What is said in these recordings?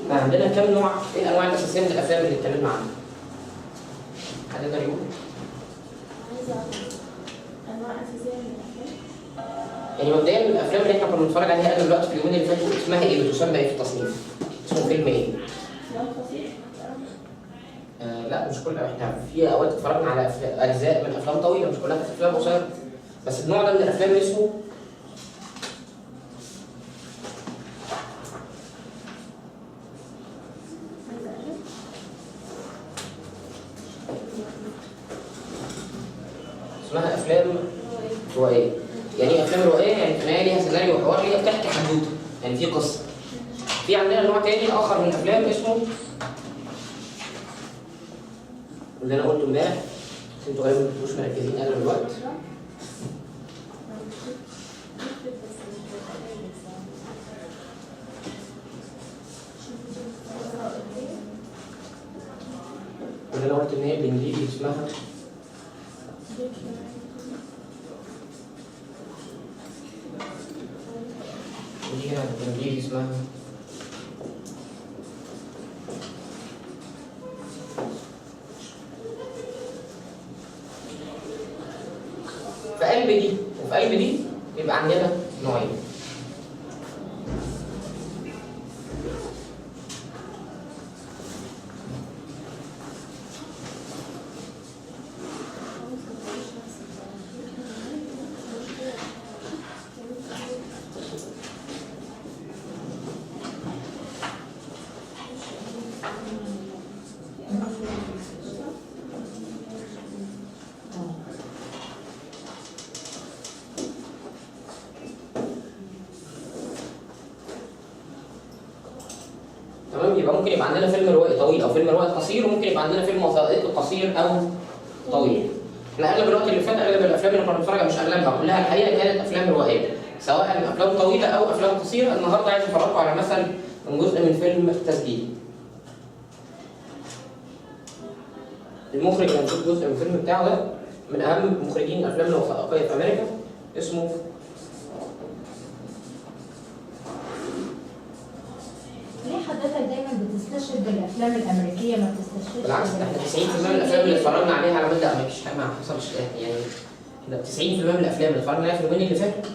عندنا كام نوع؟ ايه الانواع الاساسيه من الافلام اللي اتكلمنا عنها؟ حد يقدر يقول؟ عايزه اعرف انواع اساسيه من الافلام. يعني مبدئيا الافلام اللي احنا كنا بنتفرج عليها اغلب الوقت في اليومين اللي فاتوا اسمها ايه؟ بتسمى ايه في التصنيف؟ اسمه فيلم ايه؟ افلام قصيره. لا مش كل احنا في اوقات اتفرجنا على اجزاء من افلام طويله، مش كلها كانت افلام قصيره. بس النوع ده من الافلام اسمه اسمها افلام روائيه. يعني ايه افلام روائيه؟ يعني في النهايه ليها سيناريو وحوار، هي بتحكي حدوته، يعني في قصه. في عندنا نوع تاني اخر من الافلام اسمه اللي انا قلته امبارح، بس انتوا غالبا ما كنتوش مركزين اغلب الوقت. اللي انا قلت ان هي بالانجليزي اسمها دي هنا بالانجليزي اسمها في قلب دي وفي قلب دي يبقى عندنا نوعين. يبقى ممكن يبقى عندنا فيلم روائي طويل او فيلم روائي قصير، وممكن يبقى عندنا فيلم وثائقي قصير او طويل. احنا اغلب الوقت اللي فات اغلب الافلام اللي كنا بنتفرج مش اغلبها كلها الحقيقه كانت افلام روائيه، سواء افلام طويله او افلام قصيره. النهارده عايز افرجكم على مثل من جزء من فيلم تسجيلي. المخرج اللي هنشوف جزء من الفيلم بتاعه ده من اهم مخرجين الافلام الوثائقيه في امريكا، اسمه ليه حضرتك دايما بتستشهد بالافلام الامريكيه ما بتستشهدش؟ بالعكس، احنا 90% من الافلام اللي اتفرجنا عليها على مدى ما فيش حاجه ما حصلش يعني احنا 90% من الافلام اللي اتفرجنا عليها في اليومين اللي فاتوا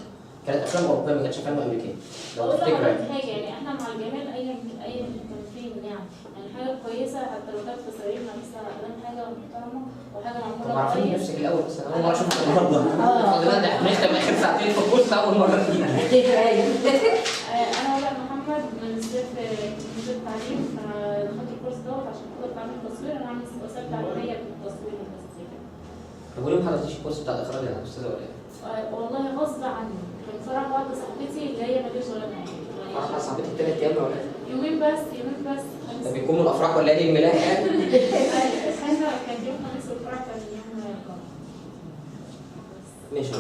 كانت افلام اوروبيه، ما كانتش افلام امريكيه. لو بقول تفتكر لحضرتك حاجه، يعني احنا مع الجمال اي مختلفين يعني حاجه كويسه حتى لو كانت تصاريفنا مثلا اقدم حاجه محترمه وحاجه طب معموله عارفين كويس. نفسك الاول، بس انا اول مره اشوفك النهارده. فاضل لنا احنا نختم اخر ساعتين في الكورس اول مره فينا. انا ولا محمد من صيف كمبيوتر تعليم، فدخلت الكورس دوت عشان خاطر اتعلم تصوير. انا عامل وسائل تعليميه في التصوير بس كده. طب وليه ما حضرتيش الكورس بتاع الاخراج يا استاذه ولا ايه؟ والله غصب عني، كان فرح واحده صاحبتي اللي هي ماليش ولا معايا. فرح صاحبتي الثلاث ايام ولا ايه؟ يومين بس. ده بيكونوا الافراح ولا عيد الميلاد يعني؟ كان يوم خميس والفرح كان يوم الجمعه. ماشي.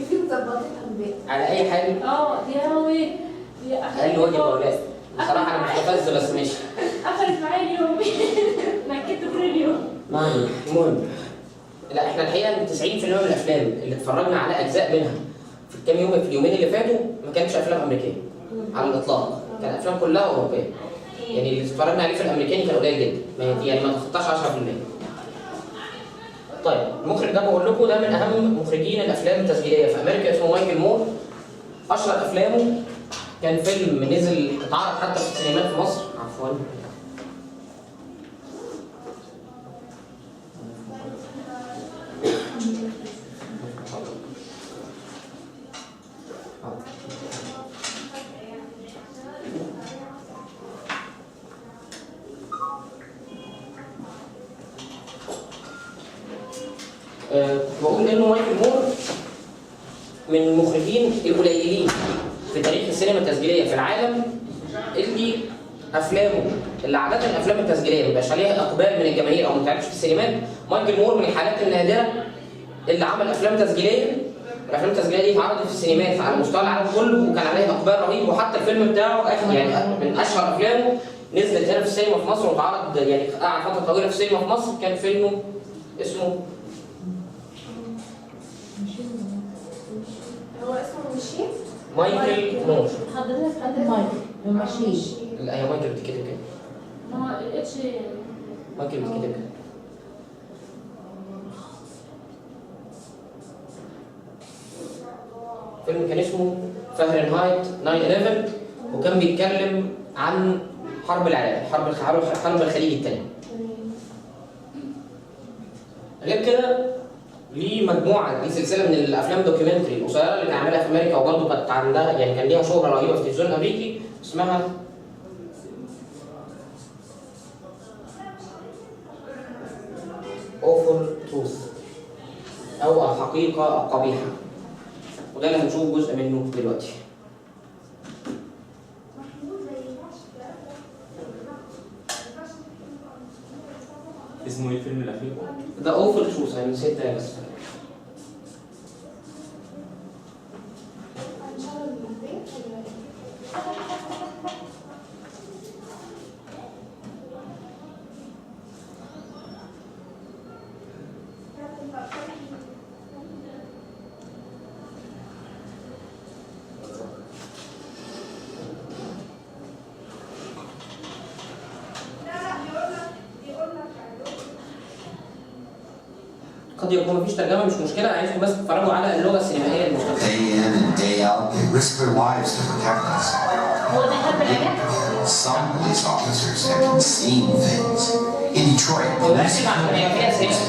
في مظبطتها البيت. على اي حال دي قوي دي اقل واجب اولاد. بصراحه انا مش متفز بس ماشي. قفلت معايا اليوم. نكدت طول اليوم. المهم لا احنا الحقيقه 90% من الافلام اللي اتفرجنا على اجزاء منها في الكام يوم في اليومين اللي فاتوا ما كانتش افلام امريكيه على الاطلاق، كان افلام كلها اوروبيه. يعني اللي اتفرجنا عليه في الامريكاني كان قليل جدا، يعني ما تخطاش 10%. طيب المخرج ده بقول لكم ده من اهم مخرجين الافلام التسجيليه في امريكا، اسمه مايكل مور. اشهر افلامه كان فيلم نزل اتعرض حتى في السينمات في مصر، عفوا بقول انه مايكل مور من المخرجين القليلين في تاريخ السينما التسجيليه في العالم اللي افلامه اللي عاده الافلام التسجيليه ما بيبقاش عليها اقبال من الجماهير او ما بتتعرضش في السينمات. مايكل مور من الحالات النادره اللي عمل افلام تسجيليه. الافلام التسجيليه دي اتعرضت في السينمات على مستوى العالم كله وكان عليها اقبال رهيب، وحتى الفيلم بتاعه يعني من اشهر افلامه نزلت هنا في السينما في مصر واتعرض يعني قعد فتره طويله في السينما في مصر. كان فيلمه اسمه هو اسمه مشيت؟ مايكل مور. حضرتك قد مايكل ماشي. لا هي مايكل بتتكتب كده. ما هو الاتش مايكل بتتكتب كده. فيلم كان اسمه فahrenheit 9/11 وكان بيتكلم عن حرب العراق، حرب الخليج الثاني. غير كده ليه مجموعه، دي سلسله من الافلام دوكيومنتري القصيره اللي كان عاملها في امريكا وبرضه كانت عندها يعني كان ليها شهره رهيبه في التلفزيون الامريكي اسمها Awful Truth او الحقيقه القبيحه، وده اللي هنشوف جزء منه دلوقتي. اسمه ايه الفيلم الاخير؟ ده Awful Truth، انا نسيت ده بس. قد يكون مفيش ترجمه مش مشكله، انا عايزكم بس تتفرجوا على اللغه السينمائيه المستخدمه. Day in and day out, they risk their lives to protect us. هو ده حرب العراق؟ Some police officers have seen things. In Detroit, police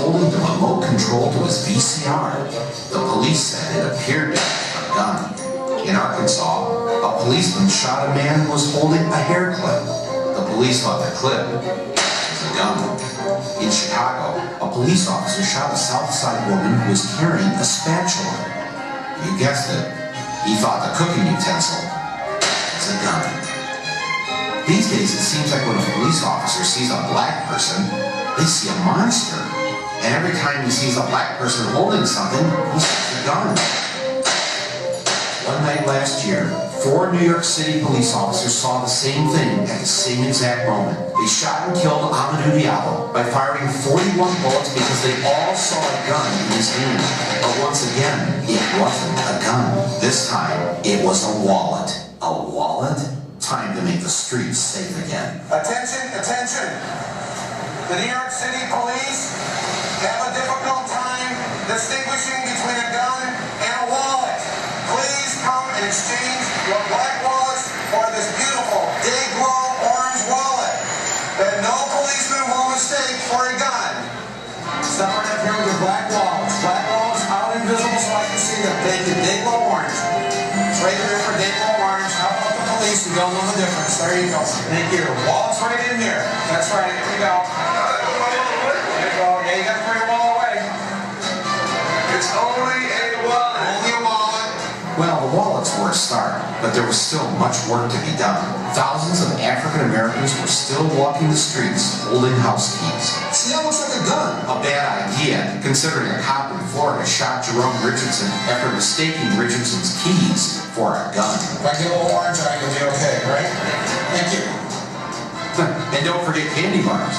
holding the remote control to his VCR. The police said it appeared to have a gun. In Arkansas, a policeman shot a man who was holding a hair clip. The police thought the clip was a gun. In Chicago, a police officer shot a South Side woman who was carrying a spatula. You guessed it, he thought the cooking utensil was a gun. These days, it seems like when a police officer sees a black person, they see a monster. And every time he sees a black person holding something, he sees a gun. One night last year, 4 New York City police officers saw the same thing at the same exact moment. They shot and killed Amadou Diallo by firing 41 bullets because they all saw a gun in his hand. But once again, it wasn't a gun. This time, it was a wallet. A wallet? Time to make the streets safe again. Attention, attention. The New York City police have a difficult time distinguishing between a gun and a wallet. Please come and exchange your black wallets for this beautiful day-glow orange wallet that no policeman will mistake for a gun. Step right up here with your black wallets. Black wallets out invisible so I can see them. Thank you. Day-glow orange. It's right here for day-glow orange. How about the police who don't know the difference? There you go. Thank you. Wallet's right in here. That's right. Here we go. There you go. Yeah, you got to throw your wallet away. It's only a wallet. Only a wallet. Well, the wallets were a start, but there was still much work to be done. Thousands of African Americans were still walking the streets holding house keys. See, that looks like a gun. A bad idea, considering a cop in Florida shot Jerome Richardson after mistaking Richardson's keys for a gun. If I get a little orange, I can be okay, right? Thank you. And don't forget candy bars.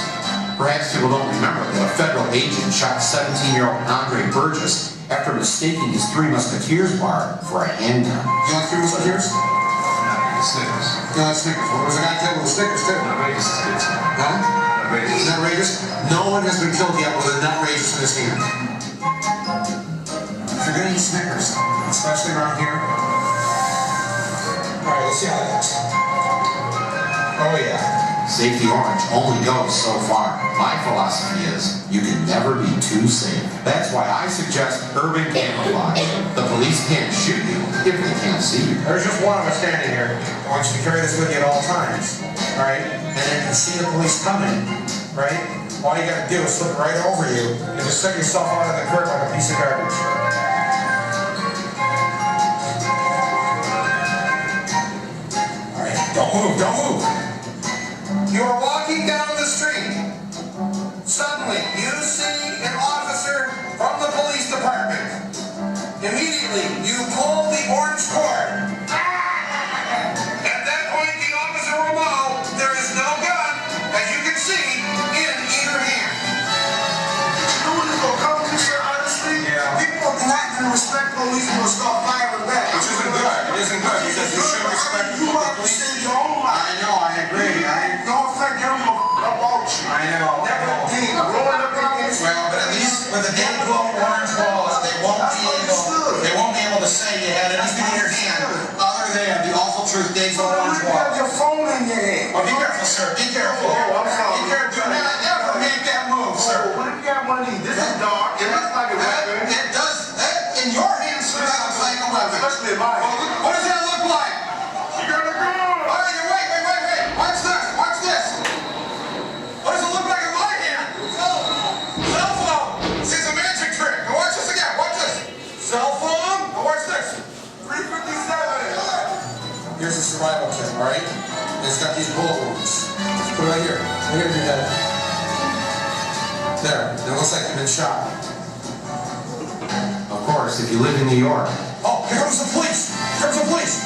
Perhaps people don't remember that a federal agent shot 17-year-old Andre Burgess after mistaking his Three Musketeers bar for a handgun. You like Three Musketeers? Snickers. You like Snickers? Well, there's a guy killed with Snickers, too. Outrageous is good too. Huh? Outrageous. Isn't that outrageous? No one has been killed yet with a outrageous in his hand. If you're gonna eat Snickers, especially around here. All right, let's see how that looks. Oh, yeah. Safety orange only goes so far. My philosophy is, you can never be too safe. That's why I suggest urban camouflage. The police can't shoot you if they can't see you. There's just one of us standing here. I want you to carry this with you at all times, all right? And then you see the police coming, right? All you gotta do is slip right over you and just set yourself out on the curb like a piece of garbage. All right, don't move, don't move. You are walking down the street. Suddenly, you see an officer from the police department. Immediately, you pull the orange cord. At that point, the officer will know there is no gun, as you can see, in either hand. You know what it's gonna come to, sir, honestly? Yeah. People are not gonna respect police when they start firing back. Which isn't good. It isn't good. full-blown orange wallets. They won't be able to say you had anything in your hand other than the awful truth dates on orange You have wallet. your phone in your hand. Oh, be careful, sir. Be careful. Oh, I'm sorry. Be careful. Do not ever make that move, sir. What if you got one of these? This is dark. It looks like a weapon. It does. That in your hands, sir, that looks like a weapon. Especially mine. What does that look like? You got a gun. All right, wait. Watch this. Watch this. What does it look like in my hand? Cell phone. See, it's a magic trick. Now watch this again. Watch this. Cell phone. Now watch this. 357. Here's a survival kit, all right? It's got these bullet wounds. Put it right here. Right here in your head. There. It looks like you've been shot. Of course, if you live in New York, Oh, here comes the police. Here comes the police.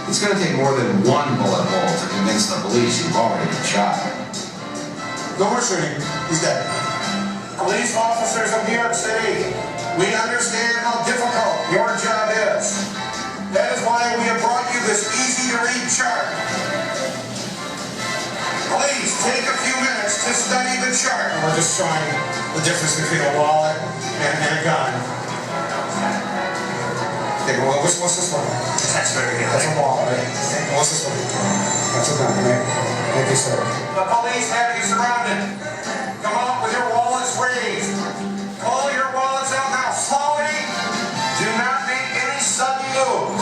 it's going to take more than one bullet hole to convince the police you've already been shot. No more shooting. He's dead. Police officers of New York City, we understand how difficult your job is. That is why we have brought you this easy-to-read chart. Please take a few minutes to study the chart. We're just showing the difference between a wallet and a gun. Okay, well, what's this one? That's very good. That's a wallet, right? What's this one? That's a gun, right? Thank you, sir. The police have you surrounded. Come out with your wallets raised. Pull your wallets out now, slowly. Do not make any sudden moves.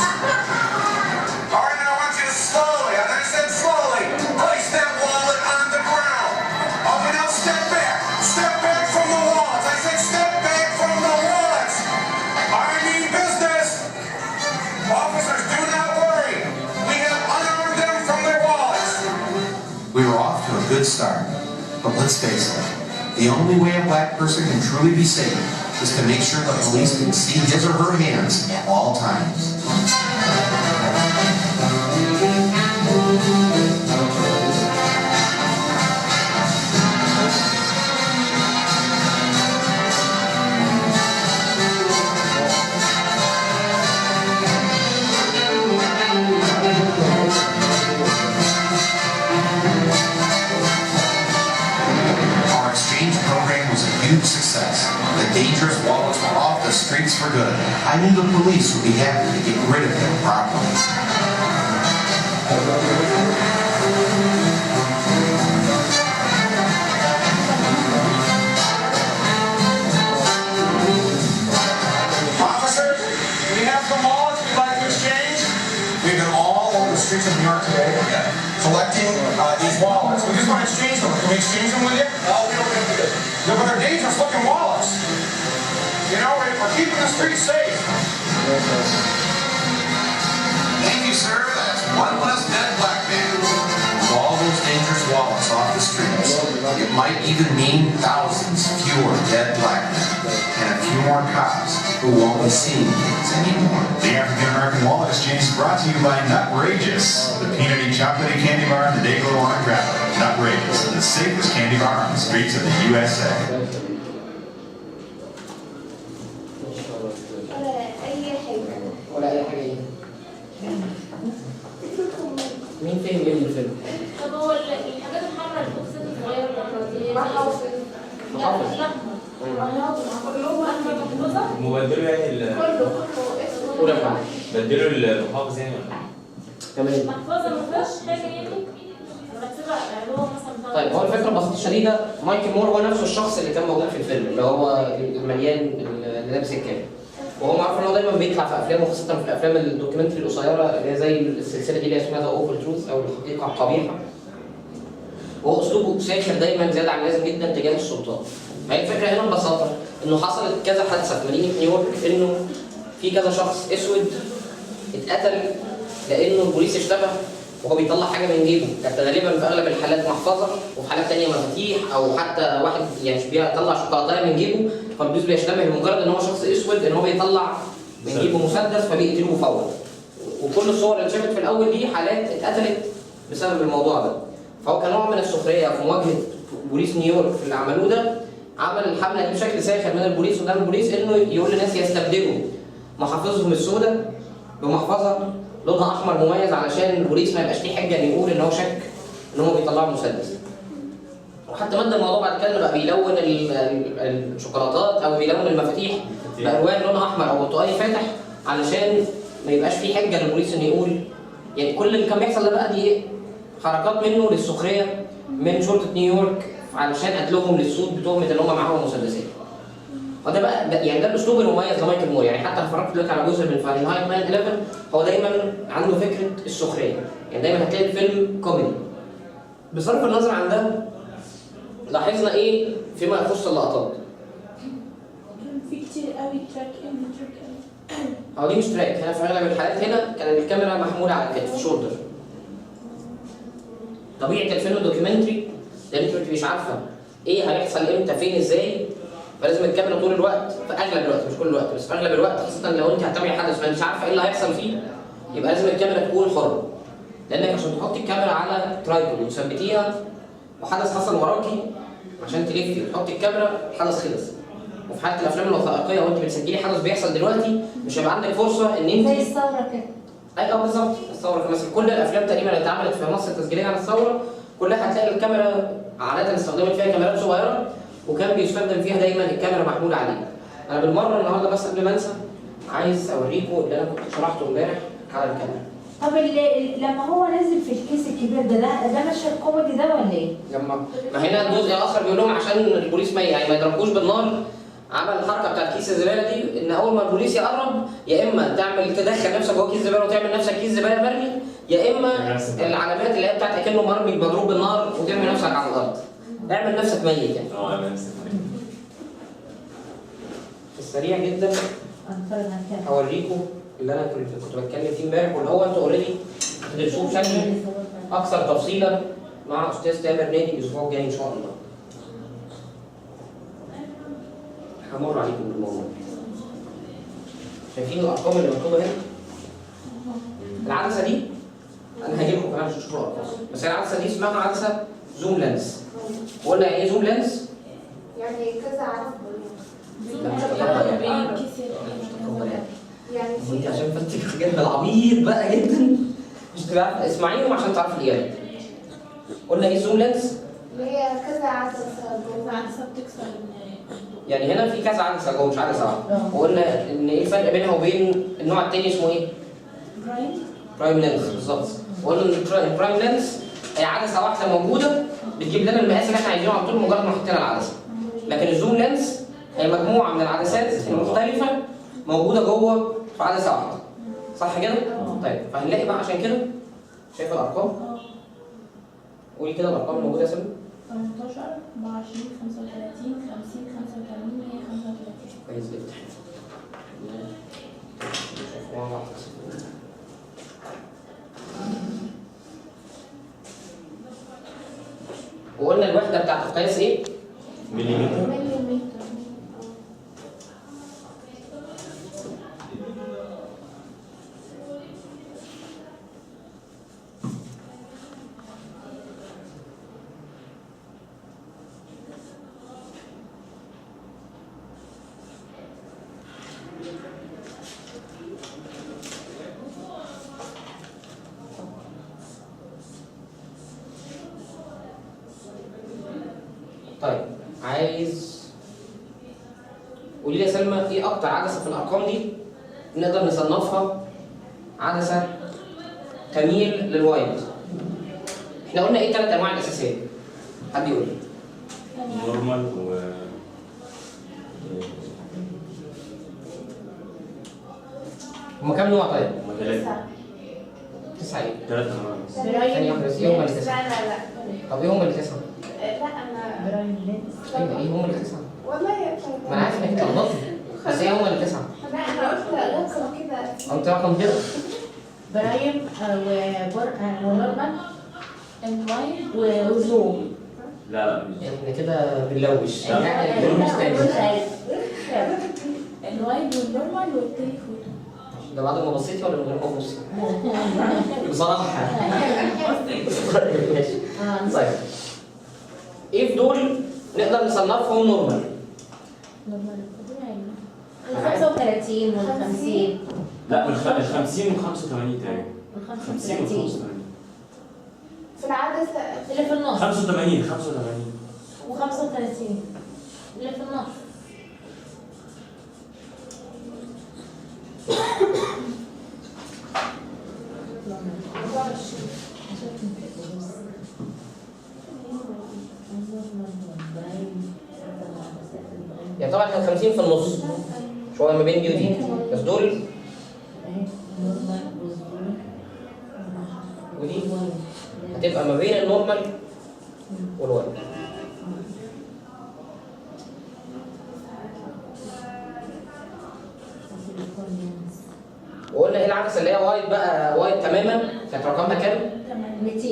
All right, now I want you to slowly, and I said slowly, place that wallet on the ground. Okay, now step back. Step back from the wallets. I said step back from the wallets. I mean business. Officers, do not worry. We have unarmed them from their wallets. We were off to a good start, but let's face it, the only way a black person can truly be safe is to make sure the police can see his or her hands at all times. Our exchange program was a huge success. The dangerous wallets were off the streets for good. I knew the police would be happy to get rid of them properly. Officers, we have some wallets we'd like to exchange. We've been all over the streets of New York today collecting these wallets. We just want to exchange them. Can we exchange them with you? Oh, we don't have to do it. No, but they're dangerous looking wallets. You know, we're keeping the streets safe. Thank you, sir. That's one less dead black man. With all those dangerous wallets off the streets, it might even mean thousands fewer dead black men and a few more cops who won't be seeing things anymore. The African American Wallet Exchange is brought to you by Nutrageous, the peanutty chocolatey candy bar in the day glow orange wrapper. Nutrageous, the safest candy bar on the streets of the USA. ولا اي حاجه ايه؟ مين فهم ايه من الفيلم؟ طب هو الحاجات الحمراء البوكسات الصغيره دي محافظ. كلهم احمر محفوظه مبدله يعني كله قول يا فندم. بدلوا المحافظ يعني ولا إيه؟ تمام. محفظه ما فيهاش حاجه يعني مرتبه اللي هو مثلا طيب هو الفكره ببساطه شديده مايكل مور هو نفسه الشخص اللي كان موجود في الفيلم اللي هو المليان اللي لابس الكاب. وهو معروف ان هو دايما بيطلع في افلامه خاصه في الافلام الدوكيومنتري القصيره اللي هي زي السلسله دي اللي اسمها ذا اوفر تروث او الحقيقه القبيحه. وهو اسلوبه ساخر دايما زياده عن اللازم جدا تجاه السلطات. ما هي الفكره هنا ببساطه انه حصلت كذا حادثه في مدينه نيويورك انه في كذا شخص اسود اتقتل لانه البوليس اشتبه وهو بيطلع حاجه من جيبه، كانت غالبا في اغلب الحالات محفظه وفي حالات ثانيه مفاتيح او حتى واحد يعني بيطلع شوكولاته من جيبه فالبوليس بيشتبه لمجرد ان هو شخص اسود ان هو بيطلع من جيبه مسدس فبيقتلوه فورا. وكل الصور اللي شافت في الاول دي حالات اتقتلت بسبب الموضوع ده. فهو كان نوع من السخريه في مواجهه بوليس نيويورك في اللي عملوه ده، عمل الحمله دي بشكل ساخر من البوليس قدام البوليس انه يقول للناس يستبدلوا محافظهم السوداء بمحفظه لونها احمر مميز علشان البوليس ما يبقاش ليه حجه ان يقول ان هو شك ان هم بيطلعوا مسدس. وحتى مد الموضوع بعد كده بقى بيلون الشوكولاتات او بيلون المفاتيح بالوان لونها احمر او برتقالي فاتح علشان ما يبقاش في حجه للبوليس انه يقول. يعني كل اللي كان بيحصل ده بقى دي ايه؟ حركات منه للسخريه من شرطه نيويورك علشان قتلهم للسود بتهمه ان هم معاهم مسدسات. وده بقى يعني ده الاسلوب المميز لمايكل مور. يعني حتى اتفرجت دلوقتي على جزء من فahrenheit 9/11 هو دايما عنده فكره السخريه. يعني دايما هتلاقي الفيلم كوميدي. بصرف النظر عن ده لاحظنا ايه فيما يخص اللقطات؟ في كتير قوي تراك ان تراك اوت. هو دي مش تراك، هنا في اغلب الحالات هنا كان الكاميرا محموله على الكتف شولدر. طبيعه الفيلم الدوكيومنتري لان انت ما بتبقيش عارفه ايه هيحصل امتى فين ازاي، فلازم الكاميرا طول الوقت في اغلب الوقت مش كل الوقت بس في اغلب الوقت خاصه لو انت هتتابعي حدث ما انتش عارفه ايه اللي هيحصل فيه يبقى لازم الكاميرا تكون حره. لانك عشان تحطي الكاميرا على ترايبود وتثبتيها وحدث حصل وراكي عشان تلفي وتحطي الكاميرا الحدث خلص. وفي حاله الافلام الوثائقيه وانت بتسجلي حدث بيحصل دلوقتي مش هيبقى عندك فرصه ان انت زي الثوره كده. ايوه بالظبط الثوره مثلا كل الافلام تقريبا اللي اتعملت في مصر التسجيليه عن الثوره كلها هتلاقي الكاميرا عاده استخدمت فيها كاميرات صغيره وكان بيستخدم فيها دايما الكاميرا محموله عليها. انا بالمره النهارده بس قبل ما انسى عايز اوريكم اللي انا كنت شرحته امبارح على الكاميرا. طب لما هو نزل في الكيس الكبير ده مشهد كوميدي ده ولا ايه؟ ما هنا جزء اخر بيقول لهم عشان البوليس ما يضربوش بالنار عمل الحركه بتاعت كيس الزباله دي ان اول ما البوليس يقرب يا اما تدخل نفسك جوه كيس الزباله وتعمل نفسك كيس زباله مرمي يا اما العلامات اللي هي بتاعت اكنه مرمي مضروب بالنار وترمي نفسك على الارض. اعمل نفسك ميت يعني. اعمل نفسك ميت. في السريع جدا هوريكم اللي انا كنت بتكلم فيه امبارح واللي هو انتوا اوريدي هتدرسوه بشكل اكثر تفصيلا مع استاذ تامر نادي الاسبوع الجاي ان شاء الله. همر عليكم بالموضوع. شايفين الارقام اللي مكتوبه هنا؟ العدسه دي انا هجيب لكم كمان مش هشوفوا الارقام بس العدسه دي اسمها عدسه زوم لينس. قلنا يعني ايه زوم لينس؟ يعني كذا عدسه. يعني انت عشان فاتك حاجات بالعبيط بقى جدا مش تبقى عارفه اسمعيهم عشان تعرفي الاجابه. قلنا ايه زوم لينس؟ اللي هي كذا عدسه. عدسه بتكسر يعني هنا في كذا عدسه جوه مش عدسه واحده. وقلنا ان ايه الفرق بينها وبين النوع الثاني اسمه ايه؟ برايم لينس بالظبط. وقلنا ان البرايم لينس هي عدسه واحده موجوده بتجيب لنا المقاس اللي احنا عايزينه على طول مجرد ما حطينا العدسه. لكن الزوم لينس هي مجموعه من العدسات المختلفه موجوده جوه في عدسه واحده. صح كده؟ طيب فهنلاقي بقى عشان كده شايف الارقام؟ قولي كده الارقام الموجوده يا سلمى. 18 24 35 50 85 135. كويس جدا. وقلنا الوحده بتاعت القياس ايه؟ مليمتر. طيب عايز قولي لي يا سلمى ايه اكتر عدسه في الارقام دي نقدر نصنفها عدسه تميل للوايد؟ احنا قلنا ايه الثلاث انواع الاساسيه؟ حد يقول لي. نورمال و هما كام نوع طيب؟ هما ثلاثة. 9 ايه؟ 3 انواع بس. ثانية واحدة بس ايه هما اللي 9؟ لا. طب ايه هما اللي 9؟ لا انا برايم لينس. ايوه ايه هما اللي 9؟ والله يا ما انا عارف انك اتلخبطتي بس ايه هما اللي 9؟ لا انا قلت رقم كده. قلت رقم كده؟ برايم ونورمال وزوم. لا لا مش احنا كده بنلوش. لا. لا دول مش تاني. الوايد والنورمال والتليفون. ده بعد ما بصيتي ولا من غير ما تبصي؟ بصراحة ماشي. طيب ايه في دول نقدر نصنفهم نورمال؟ ال 35 وال 50. لا ال 50 و 85 تقريبا. ال 50 و 35 85. في العدسه اللي في النص. 85. و35 اللي في النص. يعني طبعا احنا 50 في النص شويه ما بين دي ودي، بس دول ودي هتبقى ما بين النورمال والوايد. وقلنا ايه العدسه اللي هي وايد بقى، وايد تماما كانت رقمها كام؟ 200.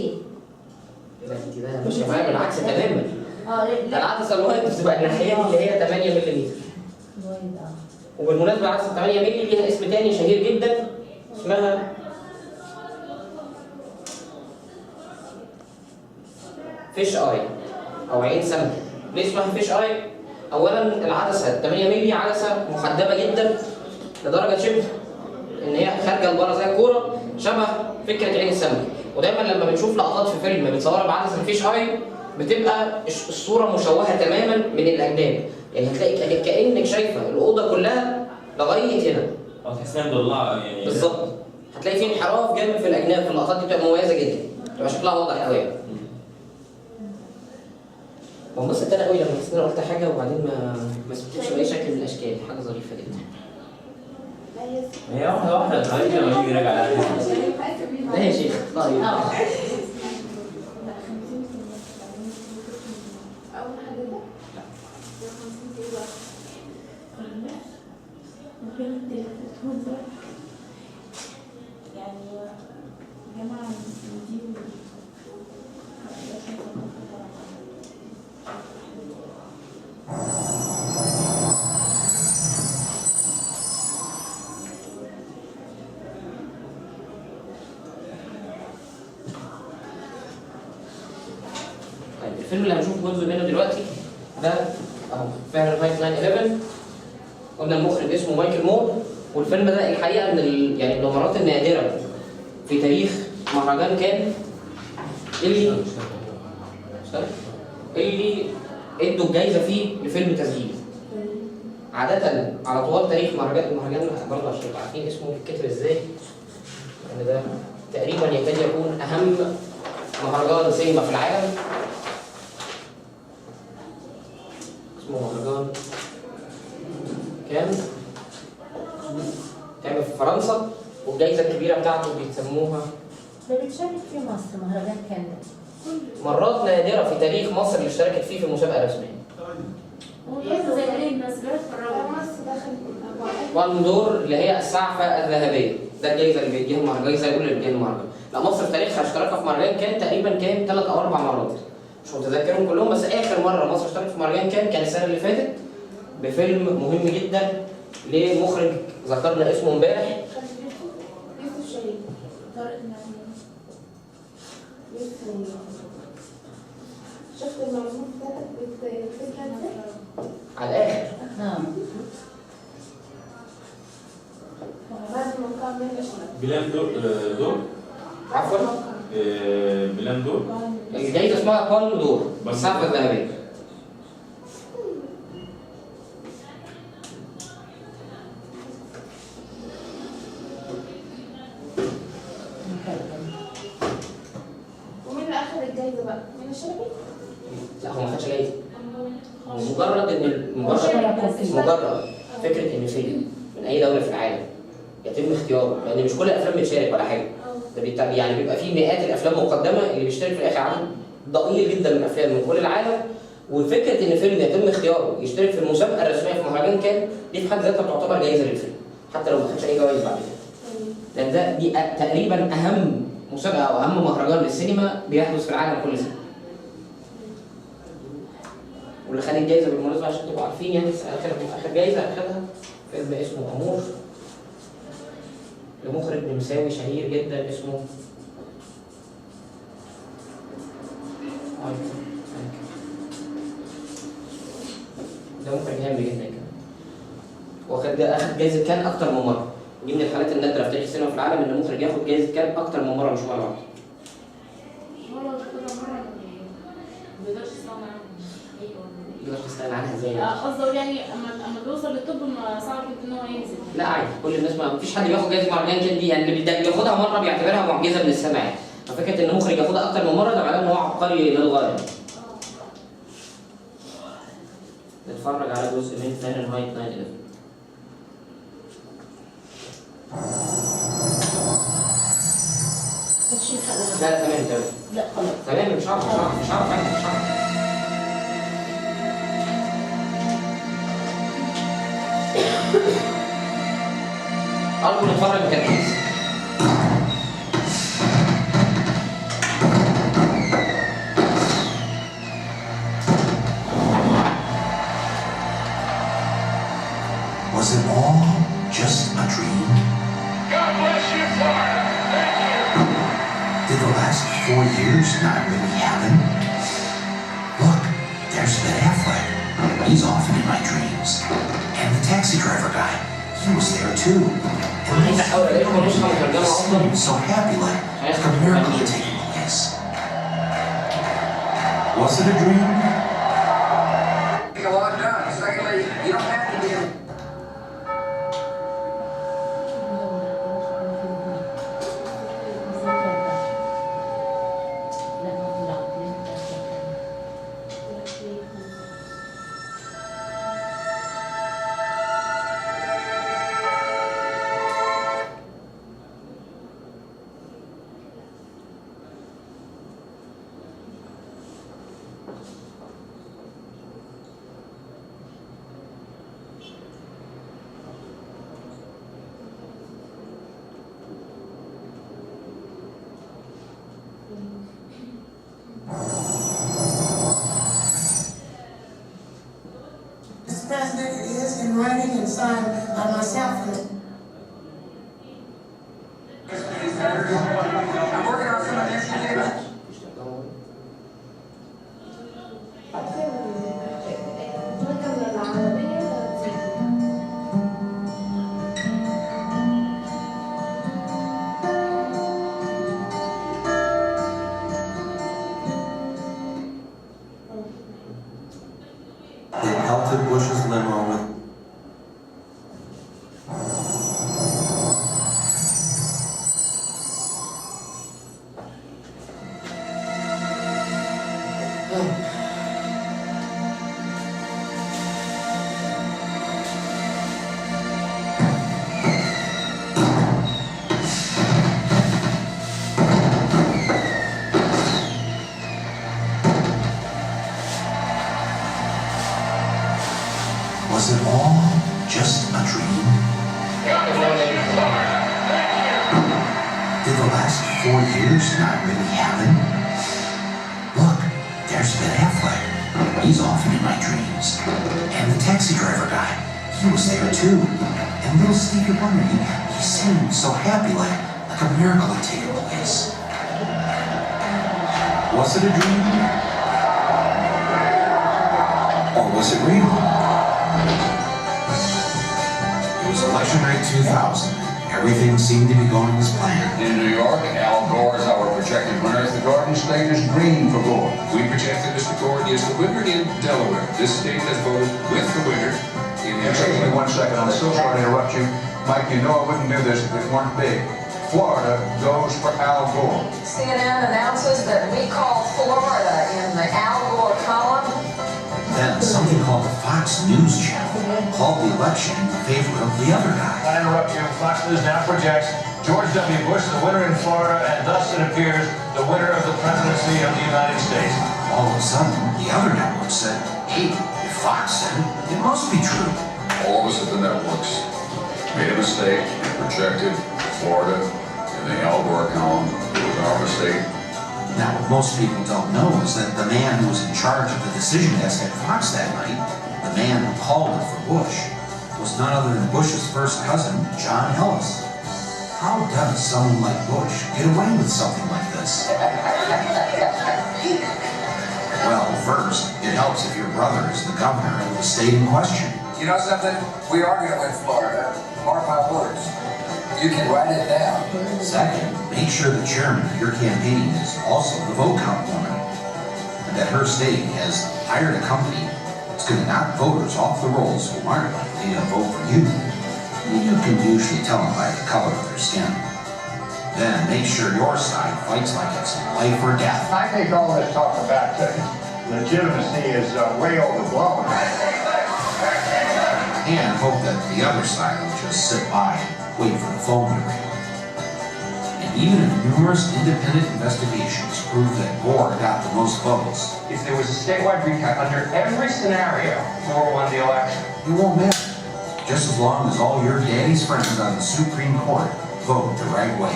لا انت ده ماشيه معايا بالعكس تماما. لا العدسه الوايد بتبقى الناحيه اللي هي 8 ملم. الوايد وبالمناسبه عدسه 8 ملم ليها اسم تاني شهير جدا اسمها فيش اي او عين سمكه. ليه اسمها فيش اي؟ اولا العدسه 8 ملم عدسه محدبه جدا لدرجه شبه ان هي خارجه لبره زي الكوره، شبه فكره عين السمكه. ودايما لما بنشوف لقطات في فيلم بنصورها بعدسه فيش اي بتبقى الصوره مشوهه تماما من الاجناب، يعني هتلاقي كانك شايفه الاوضه كلها لغايه هنا. تحس انها مضلعه يعني. بالظبط. هتلاقي في انحراف جامد في الاجناب، في اللقطات دي بتبقى مميزه جدا، بتبقى شكلها واضح قوي. بنبسط انا قوي لما حسيت ان انا قلت حاجه وبعدين ما سبتش باي شكل من الاشكال، حاجه ظريفه جدا. هي واحده واحده الطريق لما يجي راجع على لا يا شيخ طيب. الفيلم اللي هنشوفه جزء منه دلوقتي ده اهو فahrenheit 9/11. قلنا المخرج اسمه مايكل مور، والفيلم ده الحقيقه من يعني من المرات النادره في تاريخ مهرجان كان اللي ادوا الجايزه فيه لفيلم تسجيل. عاده على طوال تاريخ المهرجان برضه عشان تبقوا عارفين اسمه بيتكتب ازاي، يعني ده تقريبا يكاد يكون اهم مهرجان سينما في العالم. اسمه مهرجان كان تعمل في فرنسا، والجائزة الكبيرة بتاعته بيسموها ده بتشارك في مصر مهرجان كان مرات نادرة في تاريخ مصر اللي اشتركت فيه في مسابقة رسمية. زي ايه الناس بالون دور اللي هي السعفة الذهبية، ده الجائزة اللي بيديها المهرجان، الجائزة الأولى اللي بيديها المهرجان. لا مصر في تاريخها اشتراكها في مهرجان كان تقريبا 3 أو 4 مرات. مش متذكرهم كلهم، بس آخر مرة مصر اشتركت في مهرجان كان السنة اللي فاتت بفيلم مهم جدا لمخرج ذكرنا اسمه امبارح. يوسف شريف. طارق المعلم. يوسف شريف. شفت المعلومات بتاعتك بتفكر ازاي؟ على الآخر. بعد ما نكمل اشرح. بلان دور عفوا بلان دور الجائزة اسمها بالون دور السعفة الذهبية. ومين اللي اخذ الجايزه بقى؟ مين الشركه؟ لا هو ما خدش جايزة. مجرد فكرة ان فيلم من اي دولة في العالم يتم اختياره، لان مش كل الافلام بتشارك ولا حاجة. ده يعني بيبقى فيه مئات الافلام مقدمة، اللي بيشترك في الاخر عدد ضئيل جدا من الافلام من كل العالم. وفكرة ان فيلم يتم اختياره يشترك في المسابقة الرسمية في مهرجان كان دي في حد ذاتها تعتبر جايزة للفيلم، حتى لو ما خدش اي جوائز بعد كده. لان دي تقريبا اهم مسابقة او اهم مهرجان للسينما بيحدث في العالم كل سنة. واللي خد الجايزه بالمناسبه عشان تبقوا عارفين، يعني اخر جايزه اخدها فيلم اسمه امور لمخرج نمساوي شهير جدا اسمه ده مخرج هام جدا كمان. اخد جايزه كان اكتر من مره، ودي من الحالات النادره في تاريخ السينما في العالم ان المخرج ياخد جايزه كان اكتر من مره مش مره واحده. يقدر تستغنى عنها ازاي؟ قصده يعني اما بيوصل للطب صعب جدا ان هو ينزل. لا عادي، كل الناس ما فيش حد بياخد جائزه مهرجان دي، يعني اللي بياخدها مره بيعتبرها معجزه من السماء يعني. ففكره ان مخرج ياخدها اكتر من مره ده معناه ان هو عبقري للغايه. نتفرج على جزء من فahrenheit 9/11. لا لا تمام تمام. لا خلاص. تمام مش عارف أرجو نتفرج بتركيز. Was it all just a dream? God bless you, Florida. Thank you. Did the last 4 years not really happen? Look, there's Ben Affleck. He's often in my dreams. And the taxi driver guy, he was there too. And he seemed so happy, like a miracle had taken place. Was it a dream? Get a lot done. Secondly, you don't have to be in Mr. President, it is in writing and signed by myself. I'm working on some initiatives. They pelted Bush's limo with Was it all just a dream? God bless you, Florida. Thank you. Did the last 4 years not really happen? Look, there's Ben Affleck. He's often in my dreams. And the taxi driver guy, he was there too. And little Stevie Wonder, he seemed so happy, like a miracle had taken place. Was it a dream? Or was it real? It was election night 2000. Everything seemed to be going as planned. In New York, Al Gore is our projected winner. The Garden State is green for Gore. We project that Mr. Gore is the winner in Delaware. This state has voted with the winner in the Excuse me 1 second. I'm so sorry to interrupt you. Mike, you know I wouldn't do this if it weren't big. Florida goes for Al Gore. CNN announces that we call Florida in the Al Gore column. Then something called the Fox News Channel called the election in favor of the other guy. I interrupt you. Fox News now projects George W. Bush the winner in Florida, and thus it appears the winner of the presidency of the United States. All of a sudden, the other network said, hey, if Fox said it, it must be true. All of us at the networks made a mistake and projected Florida in the Al Gore column. It was our mistake. Now, what most people don't know is that the man who was in charge of the decision desk at Fox that night, the man who called it for Bush, was none other than Bush's first cousin, John Ellis. How does someone like Bush get away with something like this? Well, first, it helps if your brother is the governor of the state in question. You know something? We are going to win Florida. Mark my words. You can write it down. Second, make sure the chairman of your campaign is also the vote count woman. And that her state has hired a company that's going to knock voters off the rolls who aren't likely to vote for you. You can usually tell them by the color of their skin. Then make sure your side fights like it's life or death. I think all this talk about legitimacy is way overblown. And hope that the other side will just sit by and wait for the phone to ring. And even if numerous independent investigations prove that Gore got the most votes, If there was a statewide recount under every scenario, Gore won the election. it won't matter. Just as long as all your daddy's friends on the Supreme Court vote the right way.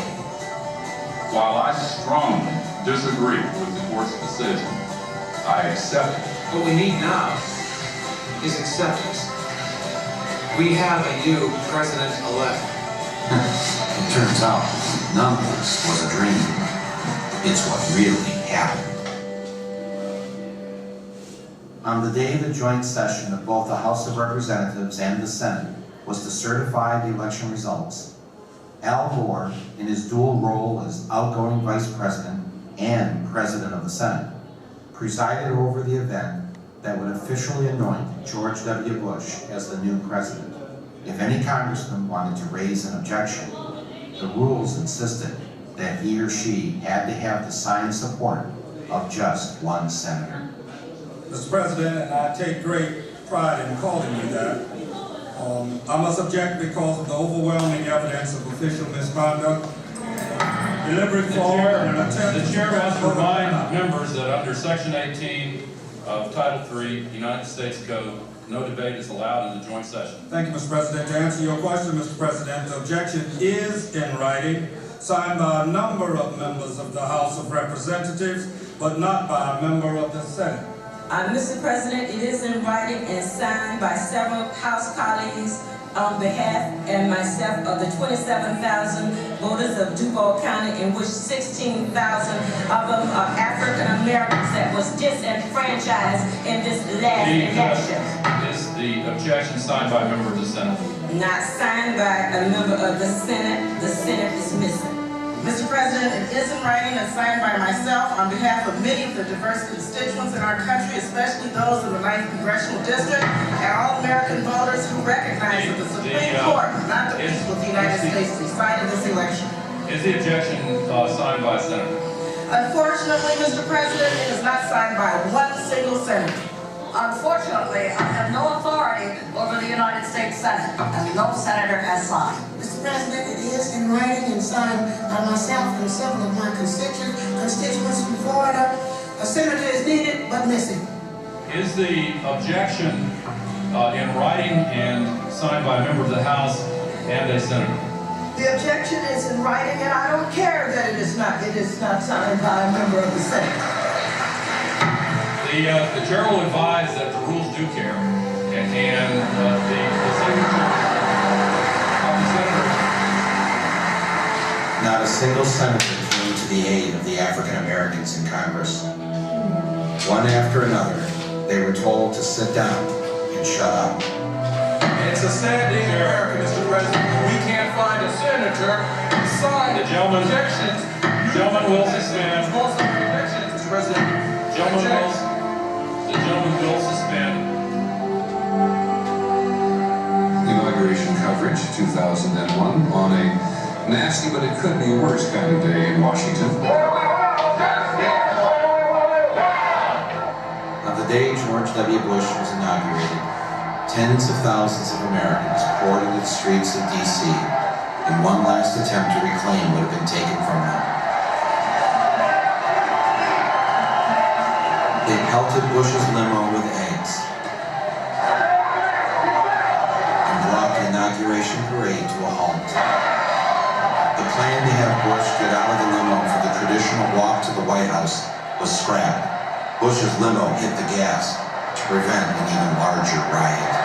While I strongly disagree with the court's decision, I accept it. What we need now is acceptance. We have a new president-elect. It turns out none of this was a dream. It's what really happened. On the day of the joint session of both the House of Representatives and the Senate was to certify the election results, Al Gore, in his dual role as outgoing Vice President and President of the Senate, presided over the event that would officially anoint George W. Bush as the new president. If any congressman wanted to raise an objection, the rules insisted that he or she had to have the signed support of just one senator. Mr. President, and I take great pride in calling you that. I must object because of the overwhelming evidence of official misconduct, deliberate fraud, and an attempt The chair wants to remind members that under Section 18 of Title III, United States Code, no debate is allowed in the joint session. Thank you, Mr. President. To answer your question, Mr. President, the objection is in writing, signed by a number of members of the House of Representatives, but not by a member of the Senate. Mr. President, it is in writing and signed by several House colleagues on behalf and myself of the 27,000 voters of Duval County, in which 16,000 of them are African Americans that was disenfranchised in this last election. Is the objection signed by a member of the Senate? Not signed by a member of the Senate. The Senate is missing. Mr. President, it is in writing and signed by myself on behalf of many of the diverse constituents in our country, especially those in the 9th Congressional District, and all American voters who recognize that the Supreme Court, not the people of the United States, decided this election. Is the objection signed by a senator? Unfortunately, Mr. President, it is not signed by one single senator. Unfortunately, I have no authority over the United States Senate, and no senator has signed. Mr. President, it is in writing and signed by myself and several of my constituents from Florida. A senator is needed, but missing. Is the objection in writing and signed by a member of the House and a senator? The objection is in writing, and I don't care that it is not signed by a member of the Senate. The chair will advise that the rules do care, and the signature of the senator. Not a single senator came to the aid of the African Americans in Congress. One after another, they were told to sit down and shut up. It's a sad day in America, Mr. President. We can't find a senator to sign The gentleman will suspend. Mr. President. The gentleman will suspend. Inauguration coverage 2001 on a nasty but it could be worse kind of day in Washington. On the day George W. Bush was inaugurated, tens of thousands of Americans poured into the streets of D.C. in one last attempt to reclaim what had been taken from them. They pelted Bush's limo with eggs and brought the inauguration parade to a halt. The plan to have Bush get out of the limo for the traditional walk to the White House was scrapped. Bush's limo hit the gas to prevent an even larger riot.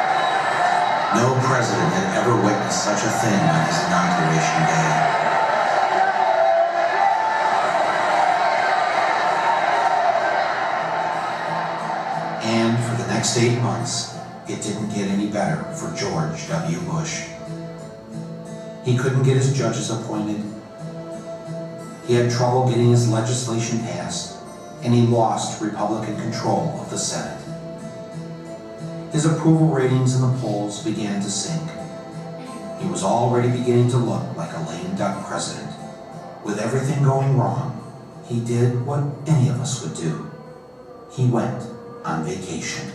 No president had ever witnessed such a thing on his inauguration day. And for the next 8 months, it didn't get any better for George W. Bush. He couldn't get his judges appointed. He had trouble getting his legislation passed. and he lost Republican control of the Senate. His approval ratings in the polls began to sink. He was already beginning to look like a lame duck president. With everything going wrong, he did what any of us would do. He went on vacation.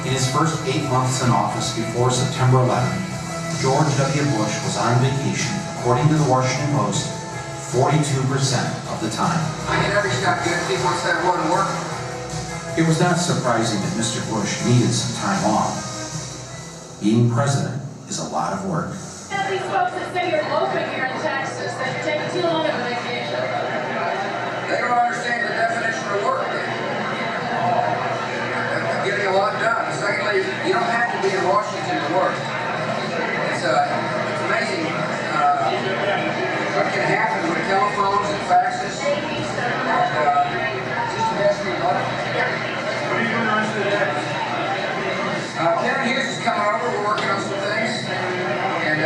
In his first 8 months in office before September 11th, George W. Bush was on vacation, according to the Washington Post, 42% of the time. I get every shot good people said it wouldn't work. It was not surprising that Mr. Bush needed some time off. Being president is a lot of work. These folks that say you're loafing here in Texas, that take too long of a vacation. They don't understand the definition of work. Getting a lot done. Secondly, you don't have to be in Washington to work. It's amazing what can happen with telephones and faxes. What are you doing the rest of the day? Karen Hughes is coming over. We're working on some things. And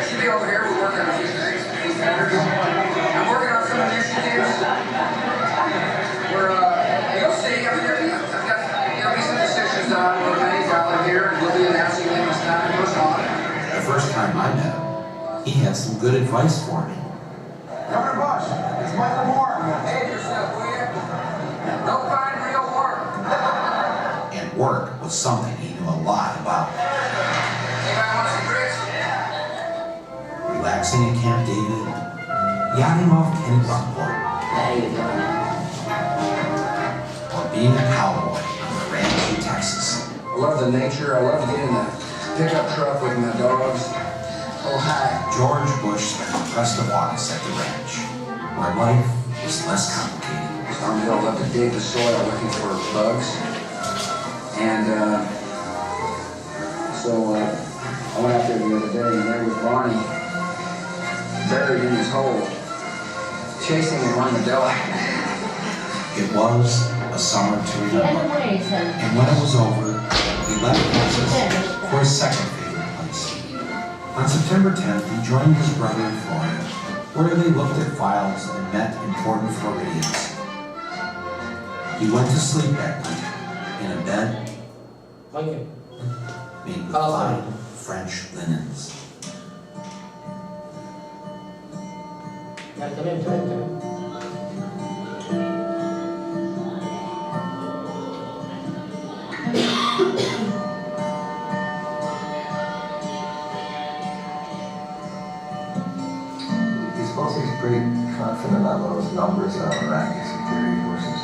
she'll be over here. We're working on a few things. I'm working on some initiatives. You'll see. There'll be some decisions that I'm going to make while I'm here. And we'll be announcing them as time goes on. The first time I met him, he had some good advice for me. Governor Bush, it's Michael Moore. Behave yourself, will you? Don't find real work. And work was something he knew a lot about. Anybody want some grits? Relaxing at Camp David, yachting off Kennebunkport, or being a cowboy on the ranch in Texas. I love the nature. I love getting in the pickup truck with my dogs. Oh, hi. George Bush spent the rest of August at the ranch, where life was less complicated. I'm going up to dig the soil looking for bugs. And so I went out there the other day, and there was Barney buried in his hole, chasing an armadillo. It was a summer to remember. And when it was over, he left Texas for his second favorite place. On September 10th, he joined his brother in Florida, where they looked at files and met important Floridians. He went to sleep that night in a bed made with fine French linens. He's supposed to be pretty confident on those numbers on Iraqi security forces.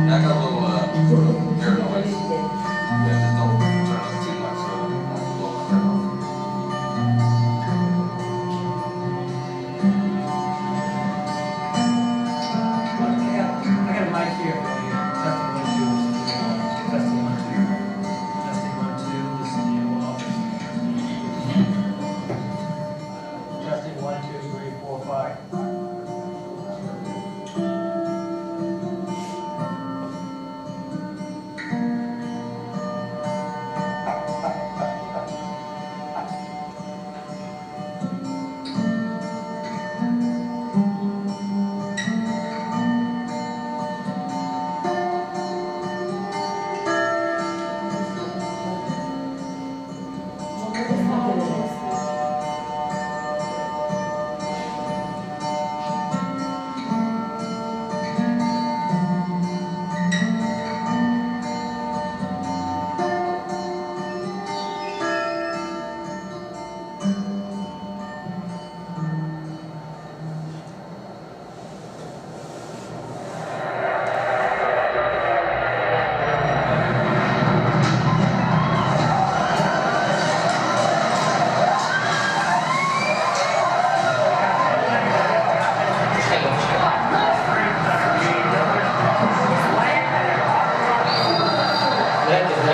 I got a little مركز.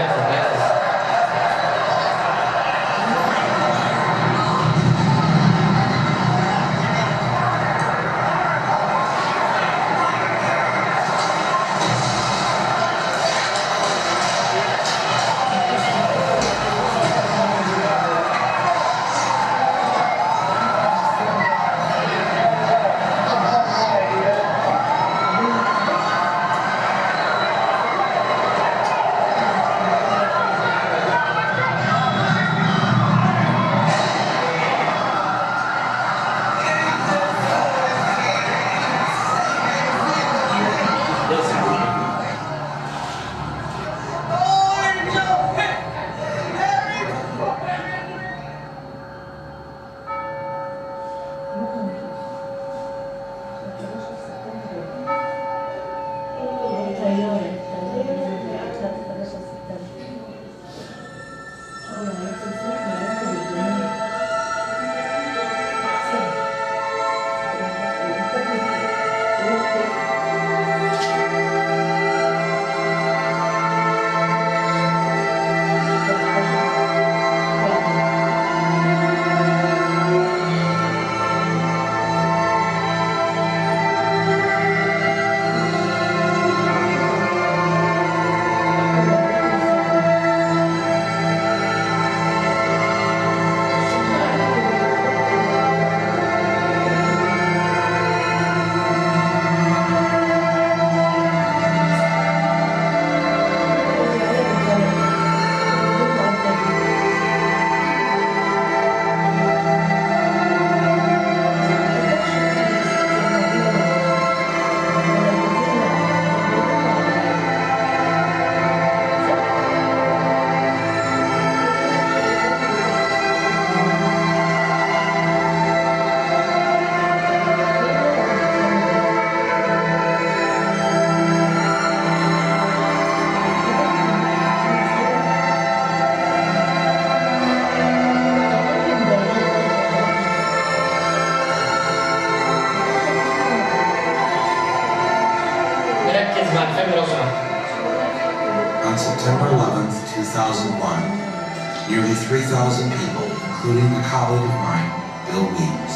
On September 11th, 2001, nearly 3,000 people, including a colleague of mine, Bill Weems,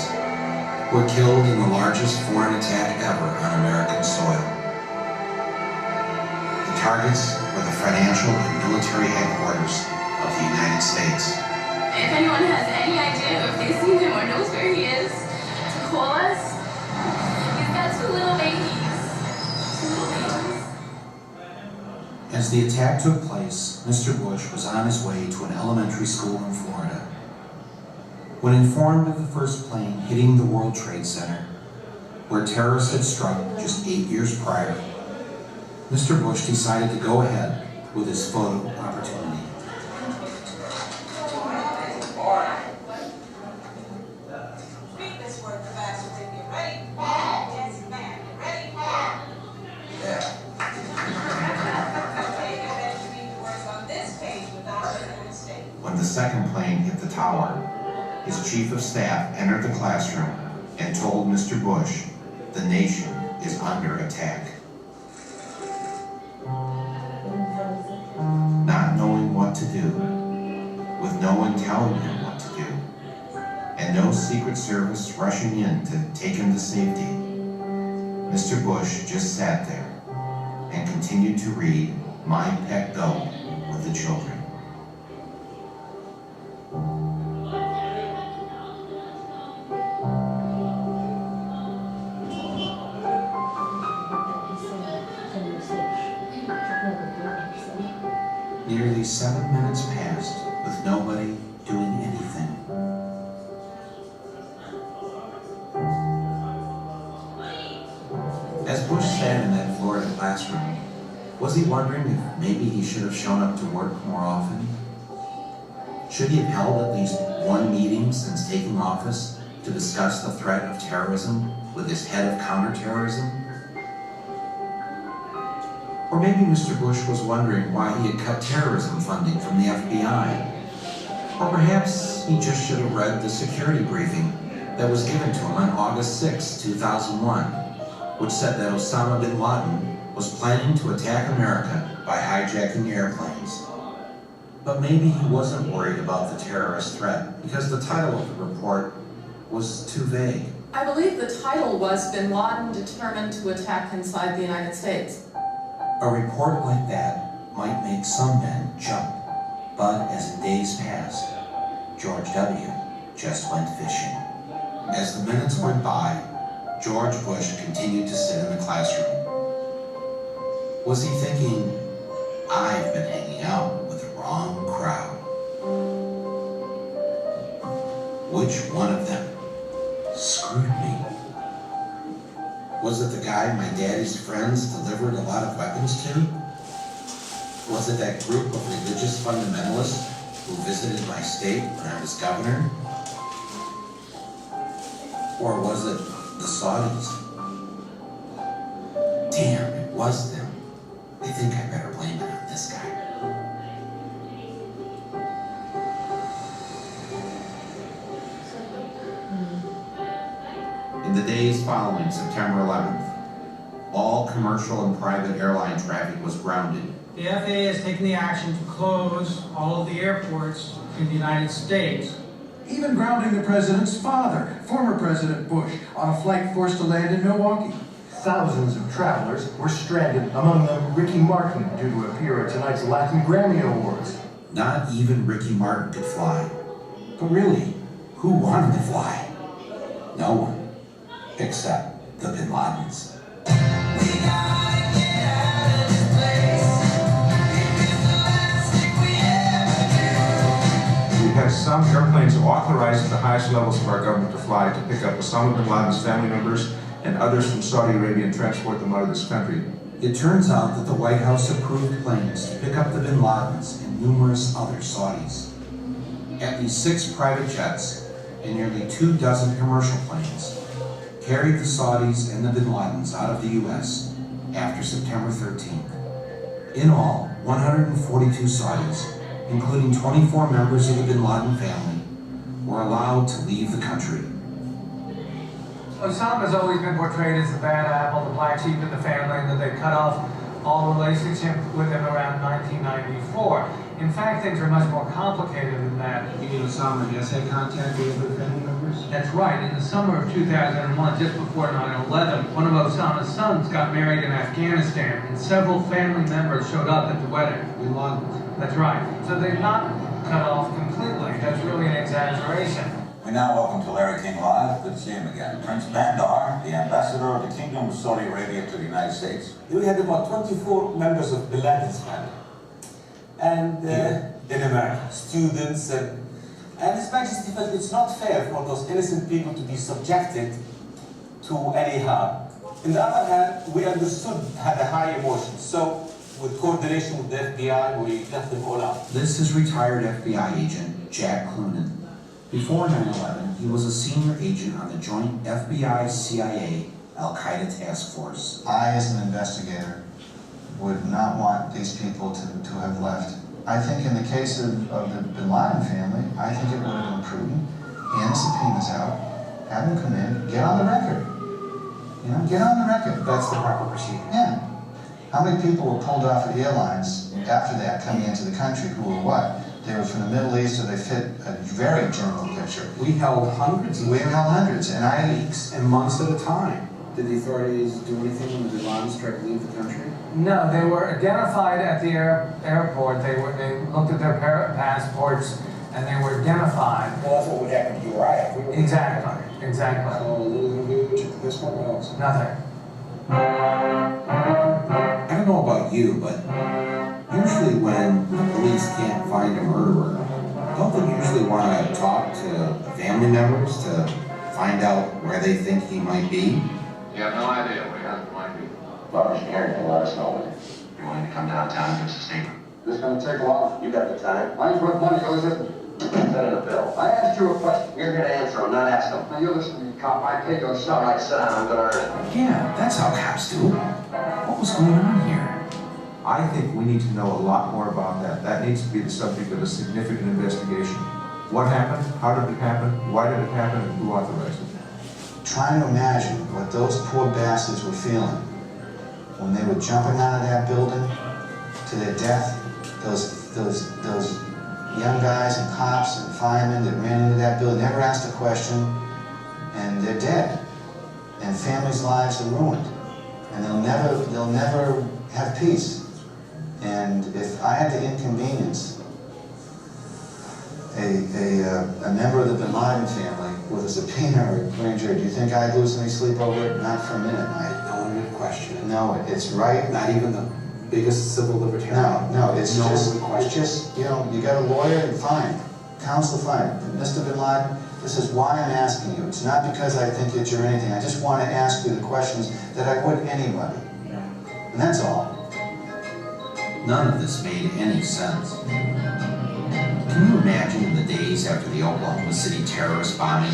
were killed in the largest foreign attack ever on American soil. The targets were the financial and military headquarters of the United States. If anyone has any idea, if they've seen him or knows where he is, to call us. He's got two little babies. As the attack took place, Mr. Bush was on his way to an elementary school in Florida. When informed of the first plane hitting the World Trade Center, where terrorists had struck just 8 years prior, Mr. Bush decided to go ahead with his photo opportunity. When the second plane hit the tower, his chief of staff entered the classroom and told Mr. Bush, the nation is under attack. Not knowing what to do, with no one telling him what to do, and no Secret Service rushing in to take him to safety, Mr. Bush just sat there and continued to read My Pet Goat with the children. Nearly 7 minutes passed with nobody doing anything. As Bush sat in that Florida classroom, was he wondering if maybe he should have shown up to work more often? Should he have held at least one meeting since taking office to discuss the threat of terrorism with his head of counterterrorism? Or maybe Mr. Bush was wondering why he had cut terrorism funding from the FBI. Or perhaps he just should have read the security briefing that was given to him on August 6, 2001, which said that Osama bin Laden was planning to attack America by hijacking airplanes. But maybe he wasn't worried about the terrorist threat because the title of the report was too vague. I believe the title was Bin Laden determined to attack inside the United States. A report like that might make some men jump. But as the days passed, George W. just went fishing. As the minutes went by, George Bush continued to sit in the classroom. Was he thinking, I've been hanging out with the wrong crowd? Which one of them screwed me? Was it the guy my daddy's friends delivered a lot of weapons to? Was it that group of religious fundamentalists who visited my state when I was governor? Or was it the Saudis? Damn, it was them. I think I better blame it on this guy. In the days following September 11th, all commercial and private airline traffic was grounded. The FAA has taken the action to close all of the airports in the United States. Even grounding the president's father, former President Bush, on a flight forced to land in Milwaukee. Thousands of travelers were stranded, among them Ricky Martin, due to appear at tonight's Latin Grammy Awards. Not even Ricky Martin could fly. But really, who wanted to fly? No one, except the Bin Ladens. We had some airplanes authorized at the highest levels of our government to fly to pick up Osama bin Laden's family members and others from Saudi Arabia and transport them out of this country. It turns out that the White House approved planes to pick up the Bin Ladens and numerous other Saudis. At least 6 private jets and nearly 24 commercial planes carried the Saudis and the Bin Ladens out of the U.S. after September 13th. In all, 142 Saudis, including 24 members of the Bin Laden family, were allowed to leave the country. Osama's always been portrayed as the bad apple, the black sheep in the family, and that they cut off all relationship with him around 1994. In fact, things are much more complicated than that. You mean Osama has had contact with other family members? That's right. In the summer of 2001, just before 9/11, one of Osama's sons got married in Afghanistan, and several family members showed up at the wedding. Bin Laden. That's right. So they've not cut off completely. That's really an exaggeration. We now welcome to Larry King Live. Good to see him again. Prince Bandar, the ambassador of the Kingdom of Saudi Arabia to the United States. We had about 24 members of Bin Laden's family. And in America, students, and His Majesty felt it's not fair for those innocent people to be subjected to any harm. On the other hand, we understood had a high emotion, so with coordination with the FBI, we left them all out. This is retired FBI agent Jack Clunan. Before 9/11, he was a senior agent on the joint FBI-CIA Al-Qaeda task force. I, as an investigator, would not want these people to have left. I think in the case of the Bin Laden family, I think it would have been prudent, hand the subpoenas out, have them come in, get on the record. You know, get on the record. That's the proper procedure. Yeah. How many people were pulled off at airlines after that coming into the country who were what? They were from the Middle East, or they fit a very general picture. We held hundreds and weeks and months at a time. Did the authorities do anything when the Bin Ladens tried to leave the country? No, they were identified at the airport. They looked at their passports and they were identified. Well, that's what would happen to you or I if we were... Exactly. So, little huge at this point, what else? Nothing. I don't know about you, but usually when the police can't find a murderer, don't they usually want to talk to family members to find out where they think he might be? You have no idea where he might be. Well, if you hear anything, let us know. You're willing to come downtown and give us a statement? This is going to take a while. You got the time. I ain't worth money, is it? Send in a bill. I asked you a question. You're here to answer them, not ask them. Now, you listen to me, cop. I paid your All stuff. right, sit down. I'm going to earn it. Yeah, that's how cops do. What was going on here? I think we need to know a lot more about that. That needs to be the subject of a significant investigation. What happened? How did it happen? Why did it happen? And who authorized it? Trying to imagine what those poor bastards were feeling when they were jumping out of that building to their death. Those young guys and cops and firemen that ran into that building never asked a question, and they're dead. And families' lives are ruined, and they'll never have peace. And if I had to inconvenience a member of the Bin Laden family with a subpoena or a grand jury, do you think I'd lose any sleep over it? Not for a minute, Mike. No one would question it. No, it's right. Not even the biggest civil libertarian. No, it's no just, one would question it's just, you know, you got a lawyer, and fine. Counsel, fine. Mr. Bin Laden, this is why I'm asking you. It's not because I think that you're anything. I just want to ask you the questions that I would anybody. And that's all. None of this made any sense. Can you imagine in the days after the Oklahoma City terrorist bombing,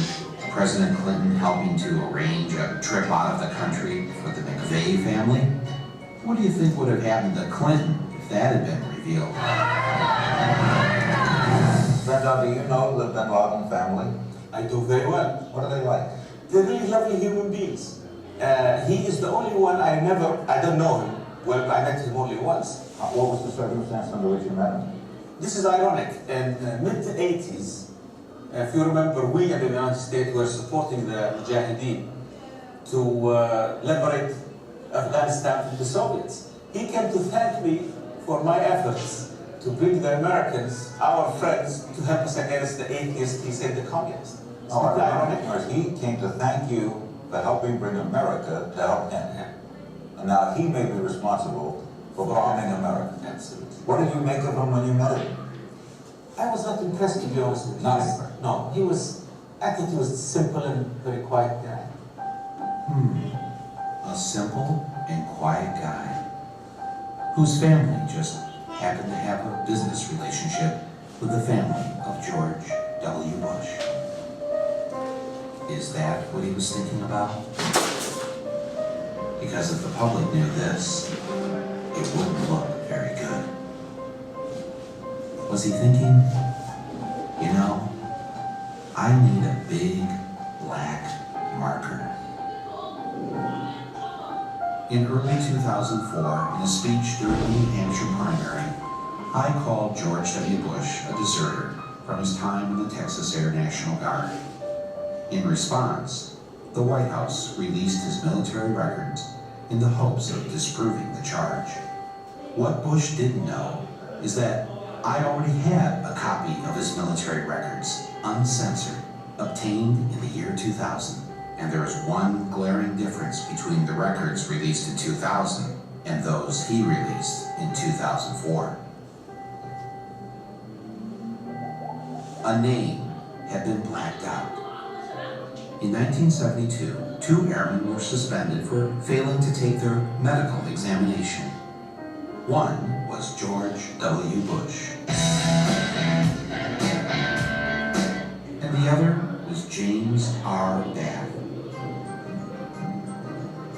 President Clinton helping to arrange a trip out of the country for the McVeigh family? What do you think would have happened to Clinton if that had been revealed? Brenda, do you know the Bin Laden family? I do very well. What are they like? They're really lovely human beings. He is the only one I don't know him. Well, I met him only once. What was the circumstance under which you met him? This is ironic. In the mid-80s, if you remember, we in the United States were supporting the Mujahideen to liberate Afghanistan from the Soviets. He came to thank me for my efforts to bring the Americans, our friends, to help us against the atheists, he said the communists. Oh, ironic. He came to thank you for helping bring America to help him. And now he may be responsible for bombing America. Absolutely. What did you make of him when you met him? I was not impressed, to be honest with you. Not impressed? No, I think he was a simple and very quiet guy. A simple and quiet guy whose family just happened to have a business relationship with the family of George W. Bush. Is that what he was thinking about? Because if the public knew this, it wouldn't look very good. Was he thinking, you know, I need a big black marker? In early 2004, in a speech during the New Hampshire primary, I called George W. Bush a deserter from his time in the Texas Air National Guard. In response, the White House released his military records in the hopes of disproving the charge. What Bush didn't know is that I already had a copy of his military records, uncensored, obtained in the year 2000. And there is one glaring difference between the records released in 2000 and those he released in 2004. A name had been blacked out. In 1972, 2 airmen were suspended for failing to take their medical examination. One was George W. Bush, and the other was James R. Bath.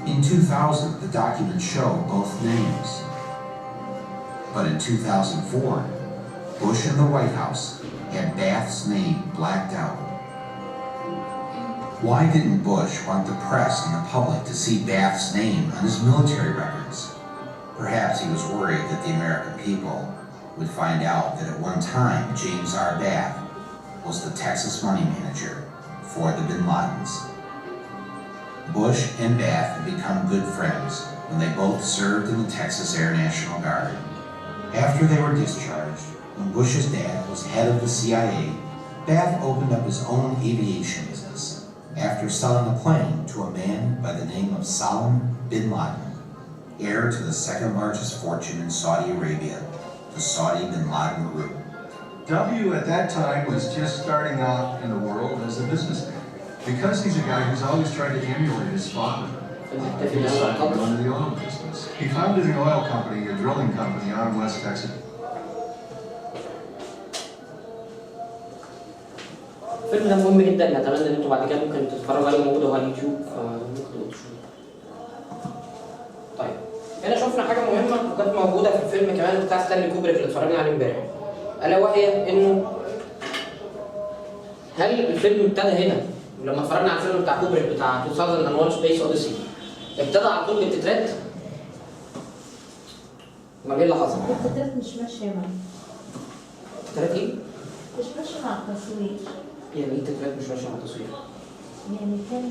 In 2000, the documents show both names. But in 2004, Bush and the White House had Bath's name blacked out. Why didn't Bush want the press and the public to see Bath's name on his military records? Perhaps he was worried that the American people would find out that at one time James R. Bath was the Texas money manager for the Bin Ladens. Bush and Bath had become good friends when they both served in the Texas Air National Guard. After they were discharged, when Bush's dad was head of the CIA, Bath opened up his own aviation business after selling a plane to a man by the name of Salam bin Laden, heir to the second largest fortune in Saudi Arabia, the Saudi bin Laden Group. W at that time was just starting out in the world as a businessman. Because he's a guy who's always tried to emulate his father, he decided to run the oil business. He founded an oil company, a drilling company out in West Texas. الفيلم ده مهم جدا، نتمنى ان انتوا بعد كده ممكن تتفرجوا عليه، موجود على اليوتيوب فممكن تبقوا تشوفوه. طيب هنا شفنا حاجه مهمه وكانت موجوده في الفيلم كمان بتاع ستانلي كوبريك اللي اتفرجنا عليه امبارح، الا وهي انه هل الفيلم ابتدى هنا؟ لما اتفرجنا على الفيلم بتاع كوبريك بتاع 2001 سبيس اوديسي ابتدى على طول بالتترات؟ امال ايه اللي حصل؟ التترات مش ماشيه معايا. التترات ايه؟ مش ماشيه مع التصوير. يعني ايه التترات مش ماشيه مع التصوير؟ يعني كان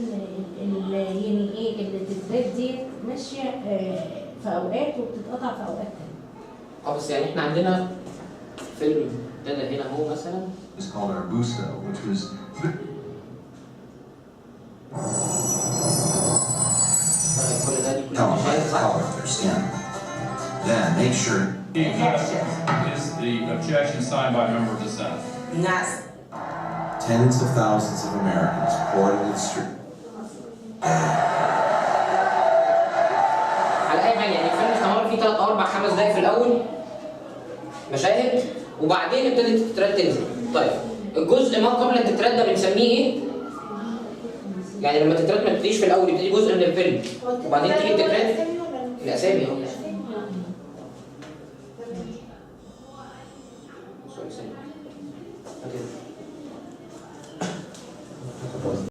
يعني ايه التترات دي ماشيه في اوقات وبتتقطع في اوقات تانية. بس يعني احنا عندنا فيلم ابتدى هنا هو مثلا. It's called Arbusto, which was Tell them by the color of their skin. Then make sure Is the objection signed by a member of the Senate? Not. tens of thousands of Americans poured into the street. على اي حال يعني الفيلم استمر فيه 3 4 5 دقايق في الاول مشاهد وبعدين ابتدت التترات تنزل. طيب الجزء ما قبل التترات ده بنسميه ايه؟ يعني لما التترات ما تبتديش في الاول يبتدي جزء من الفيلم وبعدين تيجي التترات. الاسامي اهو.